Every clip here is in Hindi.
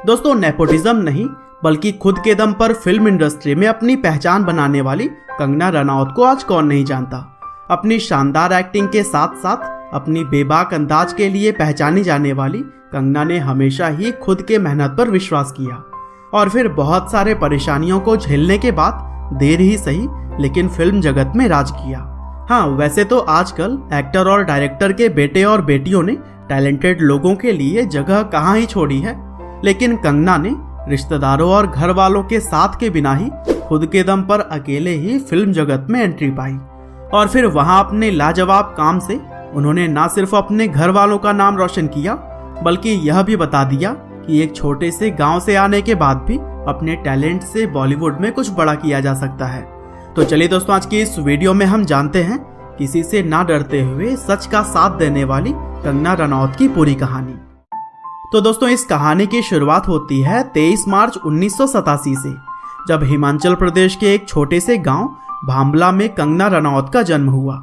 दोस्तों, नेपोटिज्म नहीं बल्कि खुद के दम पर फिल्म इंडस्ट्री में अपनी पहचान बनाने वाली कंगना रनौत को आज कौन नहीं जानता। अपनी शानदार एक्टिंग के साथ साथ अपनी बेबाक अंदाज के लिए पहचानी जाने वाली कंगना ने हमेशा ही खुद के मेहनत पर विश्वास किया और फिर बहुत सारे परेशानियों को झेलने के बाद देर ही सही लेकिन फिल्म जगत में राज किया। हाँ, वैसे तो आजकल एक्टर और डायरेक्टर के बेटे और बेटियों ने टैलेंटेड लोगों के लिए जगह कहाँ ही छोड़ी है, लेकिन कंगना ने रिश्तेदारों और घर वालों के साथ के बिना ही खुद के दम पर अकेले ही फिल्म जगत में एंट्री पाई और फिर वहां अपने लाजवाब काम से उन्होंने न सिर्फ अपने घर वालों का नाम रोशन किया बल्कि यह भी बता दिया कि एक छोटे से गांव से आने के बाद भी अपने टैलेंट से बॉलीवुड में कुछ बड़ा किया जा सकता है। तो चलिए दोस्तों, आज की इस वीडियो में हम जानते हैं किसी से ना डरते हुए सच का साथ देने वाली कंगना रनौत की पूरी कहानी। तो दोस्तों, इस कहानी की शुरुआत होती है 23 मार्च 1987 से, जब हिमाचल प्रदेश के एक छोटे से गांव भांबला में कंगना रनौत का जन्म हुआ।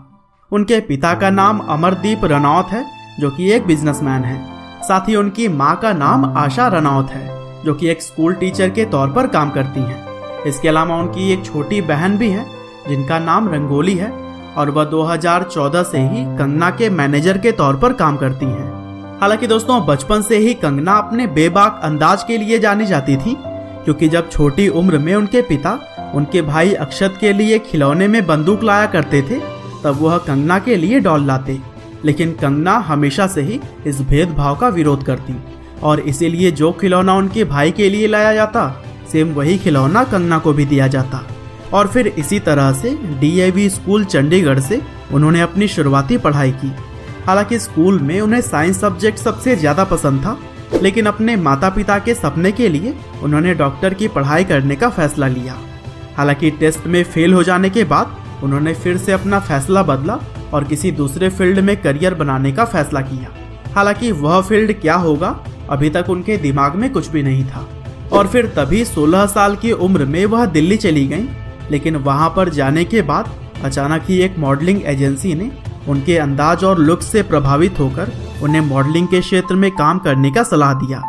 उनके पिता का नाम अमरदीप रनौत है जो कि एक बिजनेसमैन है। साथ ही उनकी मां का नाम आशा रनौत है जो कि एक स्कूल टीचर के तौर पर काम करती हैं। इसके अलावा उनकी एक छोटी बहन भी है जिनका नाम रंगोली है और वह 2014 से ही कंगना के मैनेजर के तौर पर काम करती हैं। हालांकि दोस्तों, बचपन से ही कंगना अपने बेबाक अंदाज के लिए जानी जाती थी, क्योंकि जब छोटी उम्र में उनके पिता उनके भाई अक्षत के लिए खिलौने में बंदूक लाया करते थे, तब वह कंगना के लिए डॉल लाते। लेकिन कंगना हमेशा से ही इस भेदभाव का विरोध करती और इसीलिए जो खिलौना उनके भाई के लिए लाया जाता सेम वही खिलौना कंगना को भी दिया जाता। और फिर इसी तरह से DAV स्कूल चंडीगढ़ से उन्होंने अपनी शुरुआती पढ़ाई की। हालांकि स्कूल में उन्हें साइंस सब्जेक्ट सबसे ज़्यादा पसंद था, लेकिन अपने माता पिता के सपने के लिए उन्होंने डॉक्टर की पढ़ाई करने का फैसला लिया। हालांकि टेस्ट में फेल हो जाने के बाद उन्होंने फिर से अपना फैसला बदला और किसी दूसरे फील्ड में करियर बनाने का फैसला किया। हालांकि वह फील्ड क्या होगा अभी तक उनके दिमाग में कुछ भी नहीं था। और फिर तभी 16 साल की उम्र में वह दिल्ली चली गईं, लेकिन वहां पर जाने के बाद अचानक ही एक मॉडलिंग एजेंसी ने उनके अंदाज और लुक से प्रभावित होकर उन्हें मॉडलिंग के क्षेत्र में काम करने का सलाह दिया।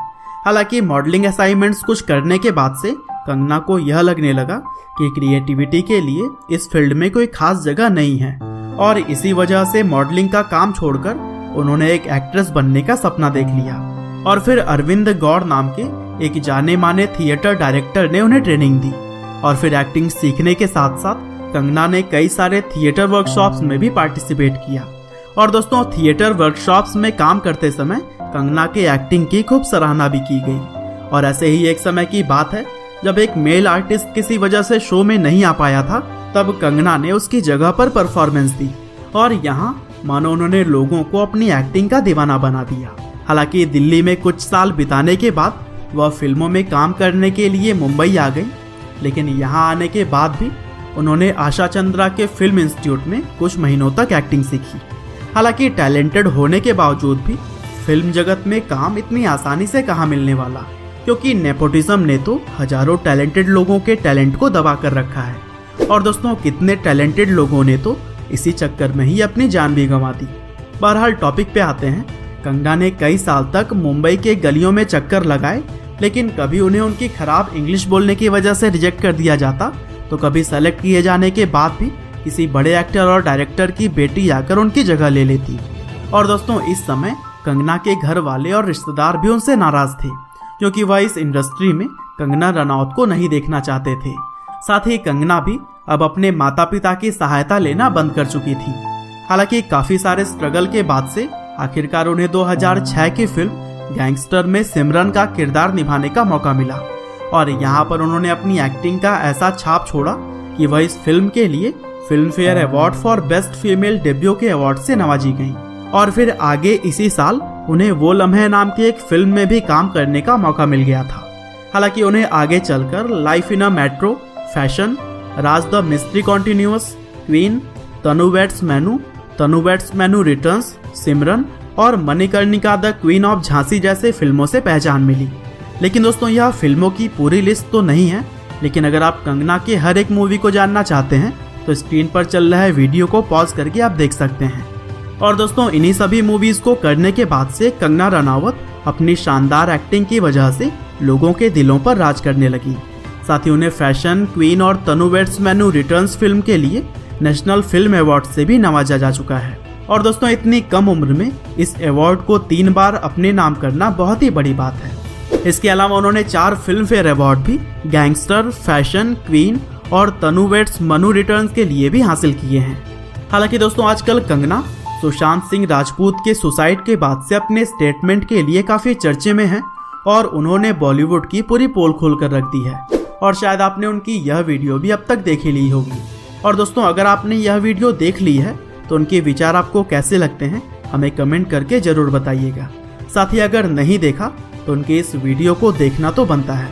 हालांकि मॉडलिंग असाइनमेंट्स कुछ करने के बाद से कंगना को यह लगने लगा कि क्रिएटिविटी के लिए इस फील्ड में कोई खास जगह नहीं है और इसी वजह से मॉडलिंग का काम छोड़कर उन्होंने एक एक्ट्रेस बनने का सपना देख लिया। और फिर अरविंद गौड़ नाम के एक जाने माने थिएटर डायरेक्टर ने उन्हें ट्रेनिंग दी और फिर एक्टिंग सीखने के साथ साथ कंगना ने कई सारे थिएटर वर्कशॉप्स में भी पार्टिसिपेट किया। और दोस्तों, थिएटर वर्कशॉप्स में काम करते समय कंगना के एक्टिंग की खूब सराहना भी की गई। और ऐसे ही एक समय की बात है जब एक मेल आर्टिस्ट किसी वजह से शो में नहीं आ पाया था, तब कंगना ने उसकी जगह पर परफॉर्मेंस दी और यहाँ मानो उन्होंने लोगों को अपनी एक्टिंग का दीवाना बना दिया। हालांकि दिल्ली में कुछ साल बिताने के बाद वह फिल्मों में काम करने के लिए मुंबई आ गई, लेकिन यहाँ आने के बाद भी उन्होंने आशा चंद्रा के फिल्म इंस्टीट्यूट में कुछ महीनों तक एक्टिंग सीखी। हालांकि टैलेंटेड होने के बावजूद भी फिल्म जगत में काम इतनी आसानी से कहाँ मिलने वाला, क्योंकि नेपोटिज्म ने तो हजारों टैलेंटेड लोगों के टैलेंट को दबा कर रखा है। और दोस्तों, कितने टैलेंटेड लोगों ने तो इसी चक्कर में ही अपनी जान भी गंवा दी। बहरहाल टॉपिक पे आते हैं। कंगना ने कई साल तक मुंबई के गलियों में चक्कर लगाए, लेकिन कभी उन्हें उनकी खराब इंग्लिश बोलने की वजह से रिजेक्ट कर दिया जाता, तो कभी सेलेक्ट किए जाने के बाद भी किसी बड़े एक्टर और डायरेक्टर की बेटी आकर उनकी जगह ले लेती। और दोस्तों, इस समय कंगना के घर वाले और रिश्तेदार भी उनसे नाराज थे, क्योंकि वह इस इंडस्ट्री में कंगना रनौत को नहीं देखना चाहते थे। साथ ही कंगना भी अब अपने माता पिता की सहायता लेना बंद कर चुकी थी। हालांकि काफी सारे स्ट्रगल के बाद से आखिरकार उन्हें 2006 की फिल्म गैंगस्टर में सिमरन का किरदार निभाने का मौका मिला और यहाँ पर उन्होंने अपनी एक्टिंग का ऐसा छाप छोड़ा कि वह इस फिल्म के लिए film fair award for best female debut के अवार्ड से नवाजी गईं। और फिर आगे इसी साल उन्हें वो लम्हे नाम की एक फिल्म में भी काम करने का मौका मिल गया था। हालांकि उन्हें आगे चलकर life in a metro, fashion, Raaz the mystery continues, queen, Tanu weds Manu returns, Simran और Manikarnika the queen of Jhansi जैसे फिल्मों से पहचान मिली। लेकिन दोस्तों, यह फिल्मों की पूरी लिस्ट तो नहीं है, लेकिन अगर आप कंगना के हर एक मूवी को जानना चाहते हैं तो स्क्रीन पर चल रहा है वीडियो को पॉज करके आप देख सकते हैं। और दोस्तों, इन्हीं सभी मूवीज को करने के बाद से कंगना रनावत अपनी शानदार एक्टिंग की वजह से लोगों के दिलों पर राज करने लगी। साथ ही उन्हें फैशन क्वीन और तनु वेड्स मैनू रिटर्न्स फिल्म के लिए नेशनल फिल्म अवार्ड से भी नवाजा जा चुका है। और दोस्तों, इतनी कम उम्र में इस अवार्ड को 3 बार अपने नाम करना बहुत ही बड़ी बात है। इसके अलावा उन्होंने 4 फिल्म फेयर अवार्ड भी गैंगस्टर, फैशन क्वीन और तनु वेड्स मैनू रिटर्न्स के लिए भी हासिल किए हैं। हालांकि दोस्तों, आजकल कंगना सुशांत सिंह राजपूत के सुसाइड के बाद से अपने स्टेटमेंट के लिए काफी चर्चे में हैं और उन्होंने बॉलीवुड की पूरी पोल खोल कर रख दी है। और शायद आपने उनकी यह वीडियो भी अब तक देख ही ली होगी। और दोस्तों, अगर आपने यह वीडियो देख ली है तो उनके विचार आपको कैसे लगते हैं हमें कमेंट करके जरूर बताइएगा। साथ ही अगर नहीं देखा तो उनके इस वीडियो को देखना तो बनता है।